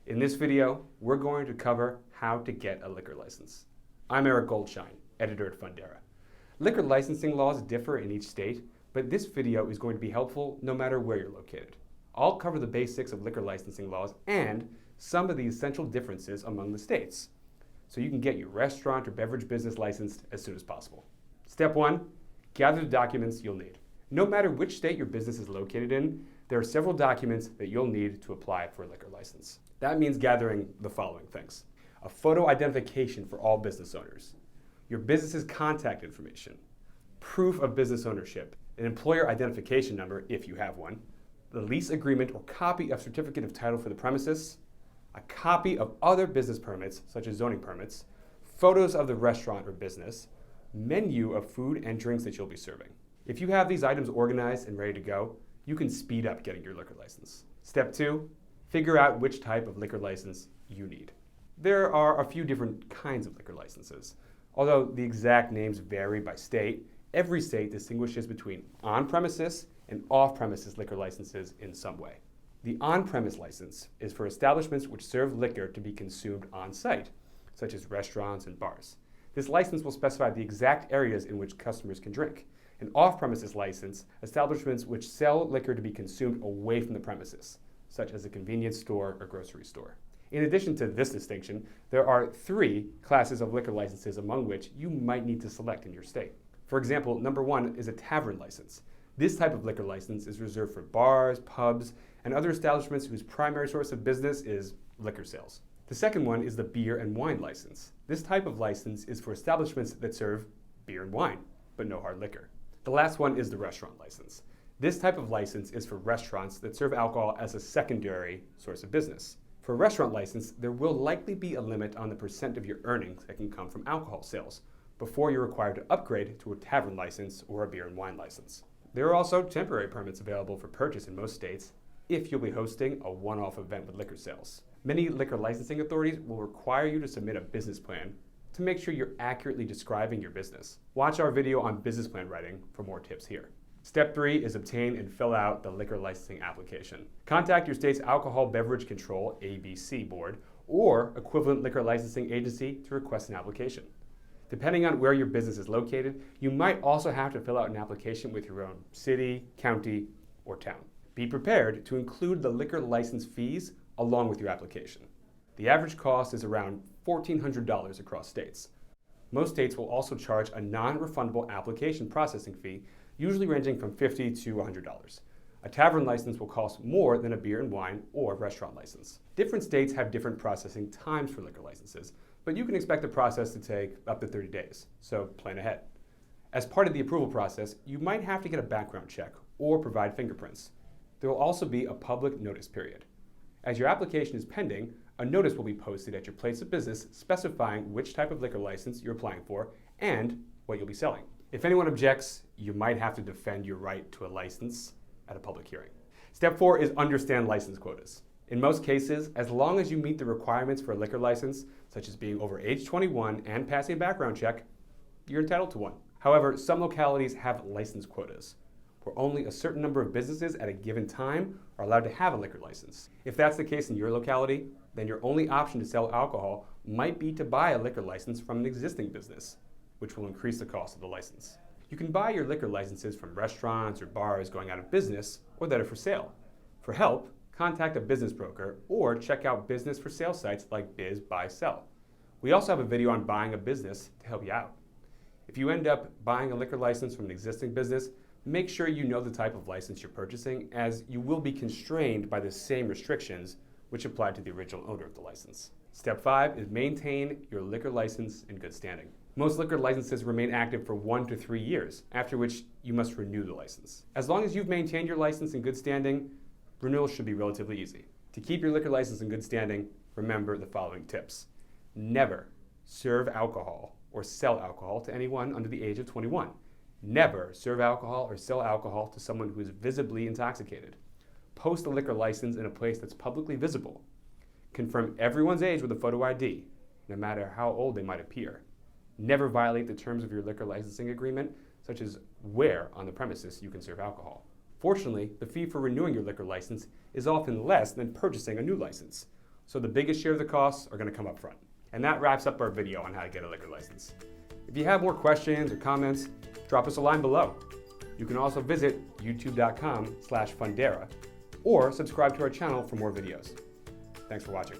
In this video, we're going to cover how to get a liquor license. I'm Eric Goldschein, editor at Fundera. Liquor licensing laws differ in each state, but this video is going to be helpful no matter where you're located. I'll cover the basics of liquor licensing laws and some of the essential differences among the states, so you can get your restaurant or beverage business licensed as soon as possible. Step 1, gather the documents you'll need. No matter which state your business is located in, there are several documents that you'll need to apply for a liquor license. That means gathering the following things: a photo identification for all business owners, your business's contact information, proof of business ownership, an employer identification number if you have one, the lease agreement or copy of certificate of title for the premises, a copy of other business permits such as zoning permits, photos of the restaurant or business, menu of food and drinks that you'll be serving. If you have these items organized and ready to go, you can speed up getting your liquor license. Step 2, figure out which type of liquor license you need. There are a few different kinds of liquor licenses. Although the exact names vary by state, every state distinguishes between on-premises and off-premises liquor licenses in some way. The on-premise license is for establishments which serve liquor to be consumed on-site, such as restaurants and bars. This license will specify the exact areas in which customers can drink. An off-premises license, establishments which sell liquor to be consumed away from the premises, such as a convenience store or grocery store. In addition to this distinction, there are 3 classes of liquor licenses among which you might need to select in your state. For example, number 1 is a tavern license. This type of liquor license is reserved for bars, pubs, and other establishments whose primary source of business is liquor sales. The second one is the beer and wine license. This type of license is for establishments that serve beer and wine, but no hard liquor. The last one is the restaurant license. This type of license is for restaurants that serve alcohol as a secondary source of business. For a restaurant license, there will likely be a limit on the percent of your earnings that can come from alcohol sales before you're required to upgrade to a tavern license or a beer and wine license. There are also temporary permits available for purchase in most states if you'll be hosting a one-off event with liquor sales. Many liquor licensing authorities will require you to submit a business plan to make sure you're accurately describing your business. Watch our video on business plan writing for more tips here. Step 3 is obtain and fill out the liquor licensing application. Contact your state's Alcohol Beverage Control ABC board or equivalent liquor licensing agency to request an application. Depending on where your business is located, you might also have to fill out an application with your own city, county, or town. Be prepared to include the liquor license fees along with your application. The average cost is around $1,400 across states. Most states will also charge a non-refundable application processing fee, usually ranging from $50 to $100. A tavern license will cost more than a beer and wine or restaurant license. Different states have different processing times for liquor licenses, but you can expect the process to take up to 30 days, so plan ahead. As part of the approval process, you might have to get a background check or provide fingerprints. There will also be a public notice period. As your application is pending, a notice will be posted at your place of business specifying which type of liquor license you're applying for and what you'll be selling. If anyone objects, you might have to defend your right to a license at a public hearing. Step 4 is understand license quotas. In most cases, as long as you meet the requirements for a liquor license, such as being over age 21 and passing a background check, you're entitled to one. However, some localities have license quotas, where only a certain number of businesses at a given time are allowed to have a liquor license. If that's the case in your locality, then your only option to sell alcohol might be to buy a liquor license from an existing business, which will increase the cost of the license. You can buy your liquor licenses from restaurants or bars going out of business or that are for sale. For help, contact a business broker or check out business for sale sites like Biz Buy Sell. We also have a video on buying a business to help you out. If you end up buying a liquor license from an existing business, make sure you know the type of license you're purchasing, as you will be constrained by the same restrictions which apply to the original owner of the license. Step 5 is maintain your liquor license in good standing. Most liquor licenses remain active for 1 to 3 years, after which you must renew the license. As long as you've maintained your license in good standing, renewal should be relatively easy. To keep your liquor license in good standing, remember the following tips. Never serve alcohol or sell alcohol to anyone under the age of 21. Never serve alcohol or sell alcohol to someone who is visibly intoxicated. Post a liquor license in a place that's publicly visible. Confirm everyone's age with a photo ID, no matter how old they might appear. Never violate the terms of your liquor licensing agreement, such as where on the premises you can serve alcohol. Fortunately, the fee for renewing your liquor license is often less than purchasing a new license. So the biggest share of the costs are going to come up front. And that wraps up our video on how to get a liquor license. If you have more questions or comments, drop us a line below. You can also visit youtube.com/Fundera or subscribe to our channel for more videos. Thanks for watching.